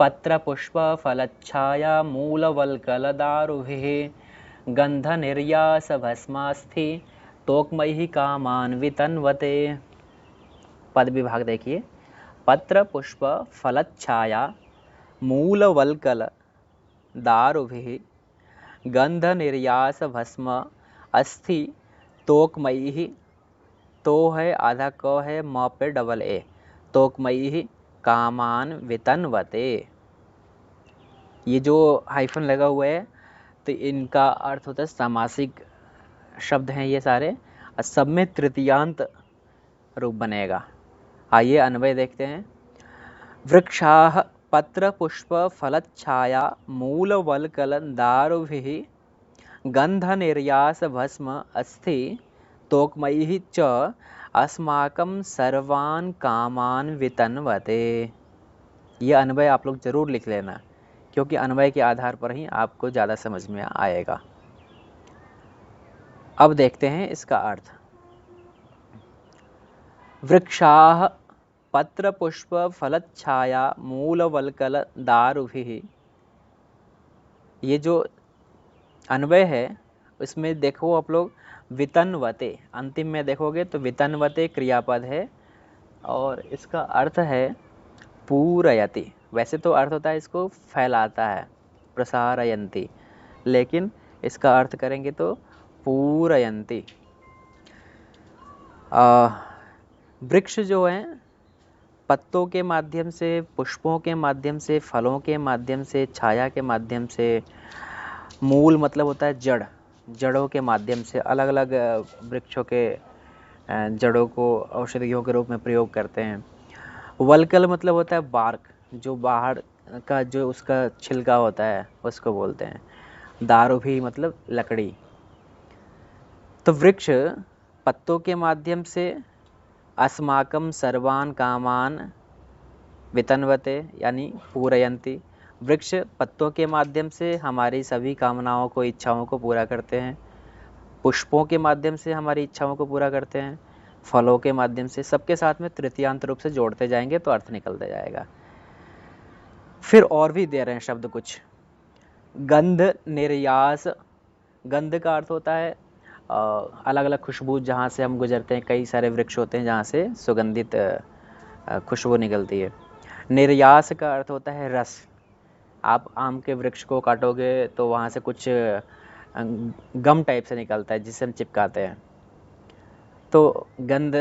पत्रपुष्पफलच्छाया मूलवल्कलदारुभिः गन्धनिर्यासभस्मास्थि तोक्मयि कामान् वितन्वते। पद विभाग देखिए, पत्र पुष्प फलच्छाया मूलवल्कल दारुभिः गंध निर्यास भस्म अस्थि तोकमयी। तो है आधा क है, म पे डबल ए, तोकमयी कामान वितन्वते। ये जो हाइफन लगा हुआ है तो इनका अर्थ होता है सामासिक शब्द हैं ये सारे, और सब में तृतीयांत रूप बनेगा। आइए अन्वय देखते हैं। वृक्षाः पत्र पुष्प फलच्छाया मूलवल्कल दारुभिः गंध निर्यास भस्म अस्थि तोकमयि च अस्माकं सर्वान् कामान् वितन्वते। यह अन्वय आप लोग जरूर लिख लेना, क्योंकि अन्वय के आधार पर ही आपको ज़्यादा समझ में आएगा। अब देखते हैं इसका अर्थ। वृक्षाः पत्र पुष्प फलच्छाया मूलवल्कल दारुभिः, ये जो अन्वय है उसमें देखो आप लोग, वितन्वते अंतिम में देखोगे तो वितन्वते क्रियापद है और इसका अर्थ है पूरयति। वैसे तो अर्थ होता है इसको फैलाता है, प्रसारयन्ति, लेकिन इसका अर्थ करेंगे तो पूरयन्ति। वृक्ष जो है पत्तों के माध्यम से, पुष्पों के माध्यम से, फलों के माध्यम से, छाया के माध्यम से, मूल मतलब होता है जड़, जड़ों के माध्यम से अलग अलग वृक्षों के जड़ों को औषधियों के रूप में प्रयोग करते हैं। वल्कल मतलब होता है बार्क, जो बाहर का जो उसका छिलका होता है उसको बोलते हैं। दारू भी मतलब लकड़ी। तो वृक्ष पत्तों के माध्यम से अस्माकं सर्वान् कामान वितन्वते यानी पूरयन्ति। वृक्ष पत्तों के माध्यम से हमारी सभी कामनाओं को, इच्छाओं को पूरा करते हैं। पुष्पों के माध्यम से हमारी इच्छाओं को पूरा करते हैं। फलों के माध्यम से, सबके साथ में तृतीयांत रूप से जोड़ते जाएंगे तो अर्थ निकलता जाएगा। फिर और भी दे रहे हैं शब्द कुछ। गंध निर्यास, गंध का अर्थ होता है अलग अलग खुशबू, जहाँ से हम गुजरते हैं कई सारे वृक्ष होते हैं जहाँ से सुगंधित खुशबू निकलती है। निर्यास का अर्थ होता है रस। आप आम के वृक्ष को काटोगे तो वहाँ से कुछ गम टाइप से निकलता है जिससे हम चिपकाते हैं, तो गंध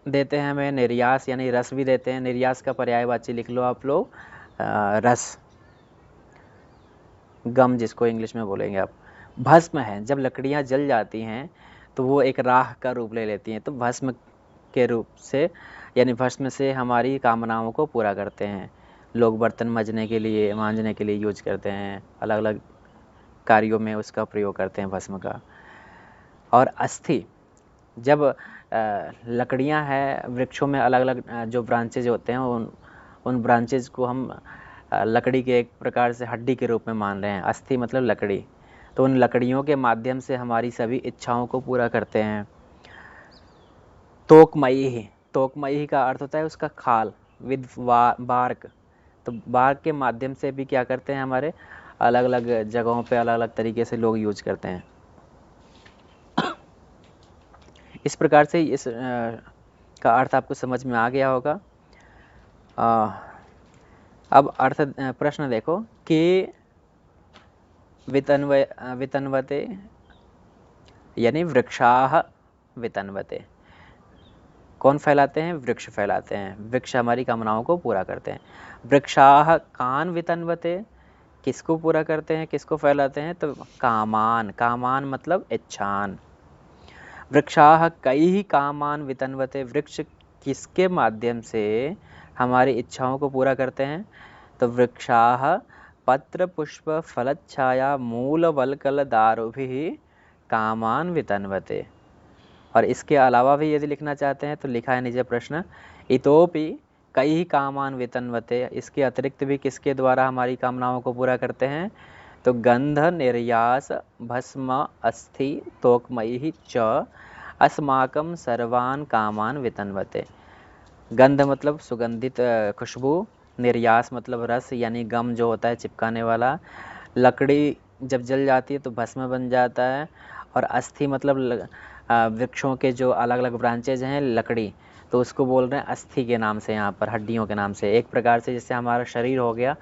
देते हैं हमें। निर्यास यानी रस भी देते हैं। निर्यास का पर्यायवाची लिख लो आप लोग रस, गम जिसको इंग्लिश में बोलेंगे आप। भस्म है, जब लकड़ियाँ जल जाती हैं तो वो एक राख का रूप ले लेती हैं, तो भस्म के रूप से यानी भस्म से हमारी कामनाओं को पूरा करते हैं। लोग बर्तन मांजने के लिए यूज करते हैं, अलग अलग कार्यों में उसका प्रयोग करते हैं भस्म का। और अस्थि, जब लकड़ियां हैं वृक्षों में, अलग अलग जो ब्रांचेज होते हैं उन ब्रांचेज को हम लकड़ी के एक प्रकार से हड्डी के रूप में मान रहे हैं। अस्थि मतलब लकड़ी, तो उन लकड़ियों के माध्यम से हमारी सभी इच्छाओं को पूरा करते हैं। तोकमयी, तोकमयी का अर्थ होता है उसका खाल विद बार्क, तो बार्क के माध्यम से भी क्या करते हैं, हमारे अलग अलग जगहों पे अलग अलग तरीके से लोग यूज करते हैं। इस प्रकार से इस का अर्थ आपको समझ में आ गया होगा। अब अर्थ प्रश्न देखो कि वितन्वते यानी वृक्षाः वितन्वते, कौन फैलाते हैं? वृक्ष फैलाते हैं। वृक्ष हमारी कामनाओं को पूरा करते हैं। वृक्षाः कान वितन्वते, किसको पूरा करते हैं, किसको फैलाते हैं? तो कामान, कामान मतलब इच्छान। वृक्षाः कैः कामान वितन्वते, वृक्ष किसके माध्यम से हमारी इच्छाओं को पूरा करते हैं? तो वृक्षाः पत्र पुष्प फलच्छाया मूलवल्कल दारुभिः कामान वितन्वते। और इसके अलावा भी यदि लिखना चाहते हैं तो लिखा है नीचे प्रश्न, इतोपि कई कामान वितन्वते, इसके अतिरिक्त भी किसके द्वारा हमारी कामनाओं को पूरा करते हैं? तो गंध निर्यास भस्म अस्थि तोकमयि च अस्माकं सर्वान् कामान वितन्वते। गंध मतलब सुगंधित खुशबू, निर्यास मतलब रस यानी गम जो होता है चिपकाने वाला। लकड़ी जब जल जाती है तो भस्म बन जाता है। और अस्थि मतलब वृक्षों के जो अलग अलग ब्रांचेज हैं लकड़ी, तो उसको बोल रहे हैं अस्थि के नाम से, यहाँ पर हड्डियों के नाम से। एक प्रकार से जैसे हमारा शरीर हो गया,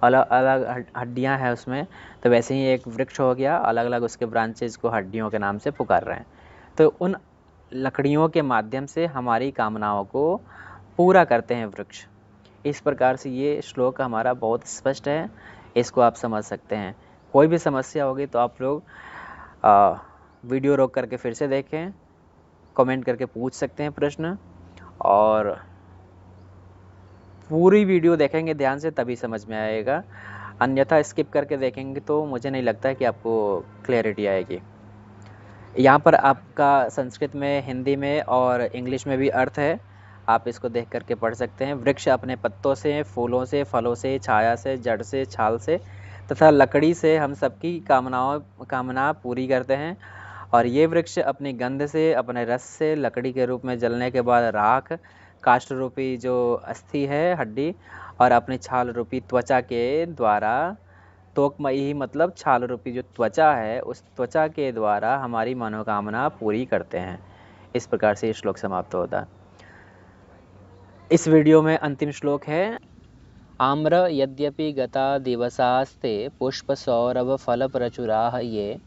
अलग अलग हड्डियाँ हैं उसमें, तो वैसे ही एक वृक्ष हो गया, अलग अलग उसके ब्रांचेज को हड्डियों के नाम से पुकार रहे हैं। तो उन लकड़ियों के माध्यम से हमारी कामनाओं को पूरा करते हैं वृक्ष। इस प्रकार से ये श्लोक हमारा बहुत स्पष्ट है, इसको आप समझ सकते हैं। कोई भी समस्या होगी तो आप लोग वीडियो रोक करके फिर से देखें, कमेंट करके पूछ सकते हैं प्रश्न, और पूरी वीडियो देखेंगे ध्यान से तभी समझ में आएगा, अन्यथा स्किप करके देखेंगे तो मुझे नहीं लगता है कि आपको क्लैरिटी आएगी। यहाँ पर आपका संस्कृत में, हिंदी में और इंग्लिश में भी अर्थ है, आप इसको देख करके पढ़ सकते हैं। वृक्ष अपने पत्तों से, फूलों से, फलों से, छाया से, जड़ से, छाल से तथा लकड़ी से हम सबकी कामना पूरी करते हैं। और ये वृक्ष अपनी गंध से, अपने रस से, लकड़ी के रूप में जलने के बाद राख, काष्ठ रूपी जो अस्थि है हड्डी, और अपनी छाल रूपी त्वचा के द्वारा, तोकमयी मतलब छाल रूपी जो त्वचा है, उस त्वचा के द्वारा हमारी मनोकामना पूरी करते हैं। इस प्रकार से ये श्लोक समाप्त होता है। इस वीडियो में अंतिम श्लोक है, आम्र यद्यपि गता दिवसास्ते पुष्प सौरभ फल प्रचुराः ये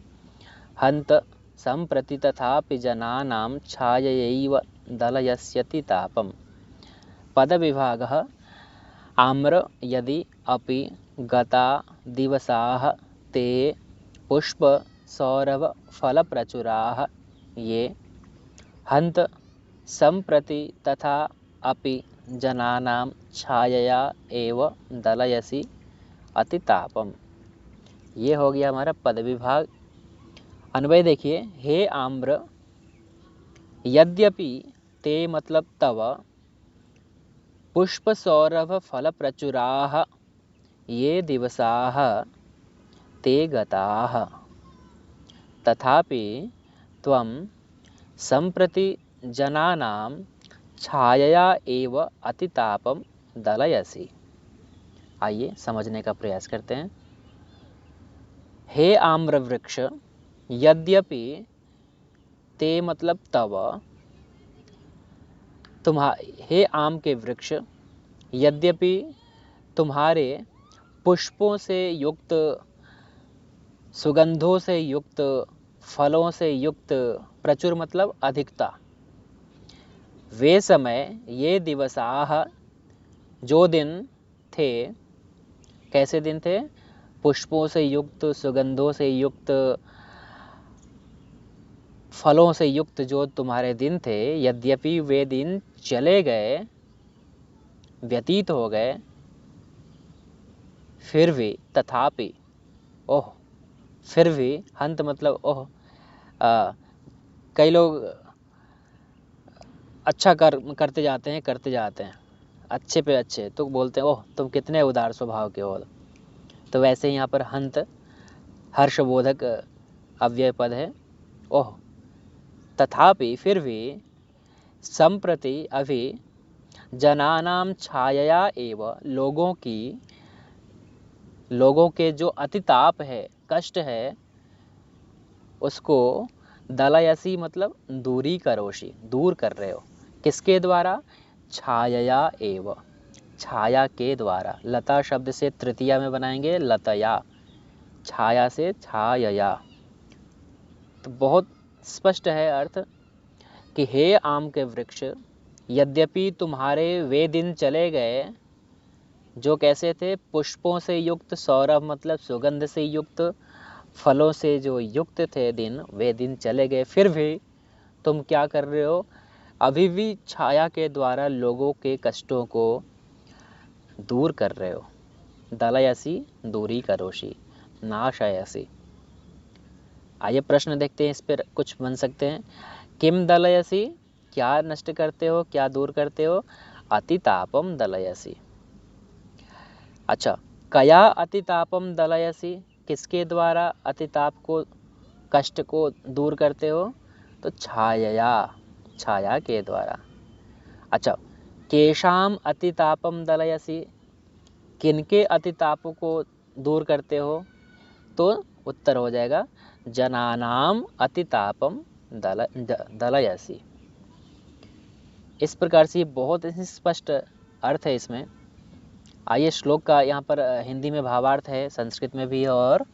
हन्त सम्प्रति तथापि जनानां छाययैव दलयस्यति तापम्। पदविभागः आम्र यदि अपि गता दिवसाः ते पुष्प सौरभ फल प्रचुराः ये हन्त सम्प्रति तथा अपि जनानां छायया एव दलयसि अतितापम। ये हो गया हमारा पद विभाग। अन्वय देखिए, हे आम्र यद्यपि ते मतलब तव, पुष्प सौरभ फल प्रचुराः ये दिवसाः ते गताः, तथापि त्वं सम्प्रति जनानां छायया एव अतितापम दलयसि। आइए समझने का प्रयास करते हैं। हे आम्र वृक्ष, यद्यपि ते मतलब तव, हे आम के वृक्ष, यद्यपि तुम्हारे पुष्पों से युक्त, सुगंधों से युक्त, फलों से युक्त, प्रचुर मतलब अधिकता, वे समय, ये दिवसाह जो दिन थे, कैसे दिन थे? पुष्पों से युक्त, सुगंधों से युक्त, फलों से युक्त जो तुम्हारे दिन थे, यद्यपि वे दिन चले गए, व्यतीत हो गए, फिर भी, तथापि, ओह, फिर भी, हंत मतलब ओह, कई लोग अच्छा करते जाते हैं अच्छे पे अच्छे, तो बोलते हैं ओह तुम कितने उदार स्वभाव के हो। तो वैसे यहाँ पर हंत हर्षबोधक अव्यय पद है, ओह, तथापि फिर भी, संप्रति अभी, जनानाम छाया एव लोगों के जो अतिताप है, कष्ट है, उसको दलयसी मतलब दूरी करोशी, दूर कर रहे हो। किसके द्वारा? छाया एव, छाया के द्वारा। लता शब्द से तृतीया में बनाएंगे लतया, छाया से छायया। तो बहुत स्पष्ट है अर्थ कि हे आम के वृक्ष, यद्यपि तुम्हारे वे दिन चले गए जो कैसे थे? पुष्पों से युक्त, सौरभ मतलब सुगंध से युक्त, फलों से जो युक्त थे दिन, वे दिन चले गए, फिर भी तुम क्या कर रहे हो? अभी भी छाया के द्वारा लोगों के कष्टों को दूर कर रहे हो। दलयसी दूरी करोशी, नाशयसी। आइए प्रश्न देखते हैं, इस पर कुछ बन सकते हैं। किम दलयसी, क्या नष्ट करते हो, क्या दूर करते हो? अतितापम दलयसी। अच्छा, कया अतितापम दलयसी, किसके द्वारा अतिताप को, कष्ट को दूर करते हो? तो छायया, छाया के द्वारा। अच्छा, केशाम अतितापम दलयसी, किनके अतितापों को दूर करते हो? तो उत्तर हो जाएगा जनानाम अतितापम दलयसी। इस प्रकार से ये बहुत ही स्पष्ट अर्थ है इसमें। आइए श्लोक का यहाँ पर हिंदी में भावार्थ है, संस्कृत में भी है और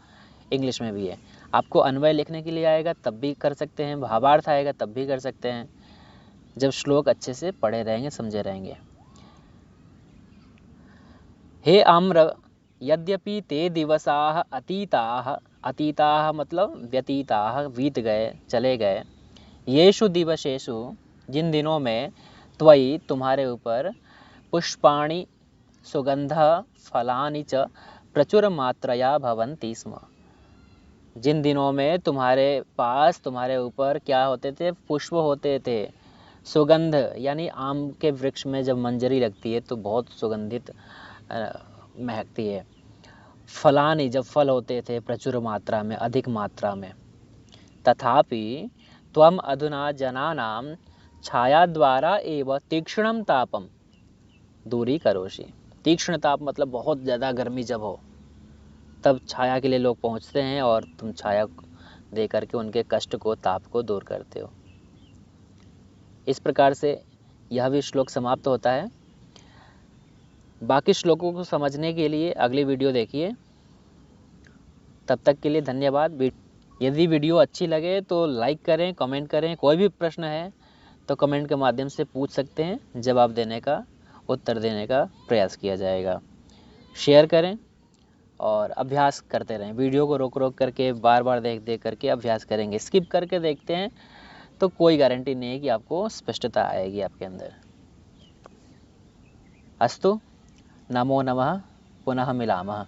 इंग्लिश में भी है। आपको अन्वय लिखने के लिए आएगा तब भी कर सकते हैं, भावार्थ आएगा तब भी कर सकते हैं, जब श्लोक अच्छे से पढ़े रहेंगे, समझे रहेंगे। हे आम्र, यद्यपि ते दिवसाः अतीताः, अतीताः मतलब व्यतीताः, बीत गए, चले गए, येषु दिवसेषु, जिन दिनों में, त्वयि तुम्हारे ऊपर, पुष्पाणि सुगंध फलानि च प्रचुर मात्रया भवन्ति स्म, जिन दिनों में तुम्हारे पास, तुम्हारे ऊपर क्या होते थे? पुष्प होते थे। सुगंध यानी आम के वृक्ष में जब मंजरी लगती है तो बहुत सुगंधित महकती है। फलानि, जब फल होते थे प्रचुर मात्रा में, अधिक मात्रा में। तथापि त्वम अधुना जनानां छाया द्वारा एव तीक्ष्णम तापम दूरी करोषि। तीक्ष्ण ताप मतलब बहुत ज़्यादा गर्मी जब हो तब छाया के लिए लोग पहुंचते हैं और तुम छाया दे करके उनके कष्ट को, ताप को दूर करते हो। इस प्रकार से यह भी श्लोक समाप्त होता है। बाकी श्लोकों को समझने के लिए अगली वीडियो देखिए। तब तक के लिए धन्यवाद। यदि वीडियो अच्छी लगे तो लाइक करें, कमेंट करें। कोई भी प्रश्न है तो कमेंट के माध्यम से पूछ सकते हैं, जवाब देने का, उत्तर देने का प्रयास किया जाएगा। शेयर करें और अभ्यास करते रहें। वीडियो को रोक रोक करके, बार बार देख देख करके अभ्यास करेंगे। स्किप करके देखते हैं तो कोई गारंटी नहीं है कि आपको स्पष्टता आएगी आपके अंदर। अस्तु, नमो नमः, पुनः मिलामः।